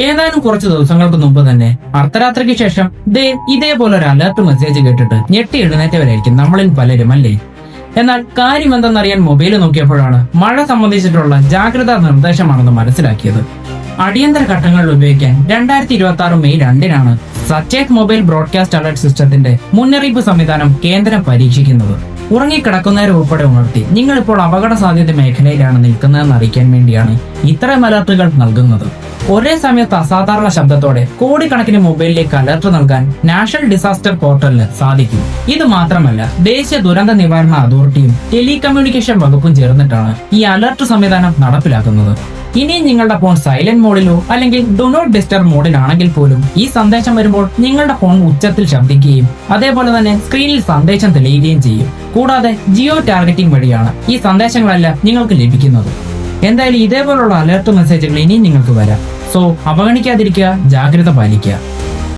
ഏതാനും കുറച്ച് ദിവസങ്ങൾക്ക് മുമ്പ് തന്നെ അർദ്ധരാത്രിക്ക് ശേഷം ഇതേപോലെ ഒരു അലർട്ട് മെസ്സേജ് കേട്ടിട്ട് ഞെട്ടി എഴുന്നേറ്റവരായിരിക്കും നമ്മളിൽ പലരും, അല്ലേ? എന്നാൽ കാര്യം എന്തെന്നറിയാൻ മൊബൈൽ നോക്കിയപ്പോഴാണ് മഴ സംബന്ധിച്ചിട്ടുള്ള ജാഗ്രതാ നിർദ്ദേശമാണെന്ന് മനസ്സിലാക്കിയത്. അടിയന്തര ഘട്ടങ്ങളിൽ ഉപയോഗിക്കാൻ 2026 മെയ് 2-നാണ് സച്ചേത് മൊബൈൽ ബ്രോഡ്കാസ്റ്റ് അലർട്ട് സിസ്റ്റത്തിന്റെ മുന്നറിയിപ്പ് സംവിധാനം കേന്ദ്രം പരീക്ഷിക്കുന്നത്. ഉറങ്ങിക്കിടക്കുന്നവരെ ഉൾപ്പെടെ ഉണർത്തി നിങ്ങളിപ്പോൾ അപകട സാധ്യത മേഖലയിലാണ് നിൽക്കുന്നതെന്ന് അറിയിക്കാൻ വേണ്ടിയാണ് ഇത്തരം അലർട്ടുകൾ നൽകുന്നത്. ഒരേ സമയത്ത് അസാധാരണ ശബ്ദത്തോടെ കോടിക്കണക്കിന് മൊബൈലിലേക്ക് അലർട്ട് നൽകാൻ നാഷണൽ ഡിസാസ്റ്റർ പോർട്ടലിന് സാധിക്കും. ഇത് മാത്രമല്ല, ദേശീയ ദുരന്ത നിവാരണ അതോറിറ്റിയും ടെലികമ്മ്യൂണിക്കേഷൻ വകുപ്പും ചേർന്നിട്ടാണ് ഈ അലർട്ട് സംവിധാനം നടപ്പിലാക്കുന്നത്. ഇനി നിങ്ങളുടെ ഫോൺ സൈലന്റ് മോഡിലോ അല്ലെങ്കിൽ ഡു നോട്ട് ഡിസ്റ്റർബ് മോഡിലാണെങ്കിൽ പോലും ഈ സന്ദേശം വരുമ്പോൾ നിങ്ങളുടെ ഫോൺ ഉച്ചത്തിൽ ശബ്ദിക്കുകയും അതേപോലെ തന്നെ സ്ക്രീനിൽ സന്ദേശം തെളിയുകയും ചെയ്യും. കൂടാതെ ജിയോ ടാർഗറ്റിംഗ് വഴിയാണ് ഈ സന്ദേശങ്ങളെല്ലാം നിങ്ങൾക്ക് ലഭിക്കുന്നത്. എന്തായാലും ഇതേപോലുള്ള അലർട്ട് മെസ്സേജുകൾ ഇനിയും നിങ്ങൾക്ക് വരാം. സോ അവഗണിക്കാതിരിക്കുക, ജാഗ്രത പാലിക്കുക.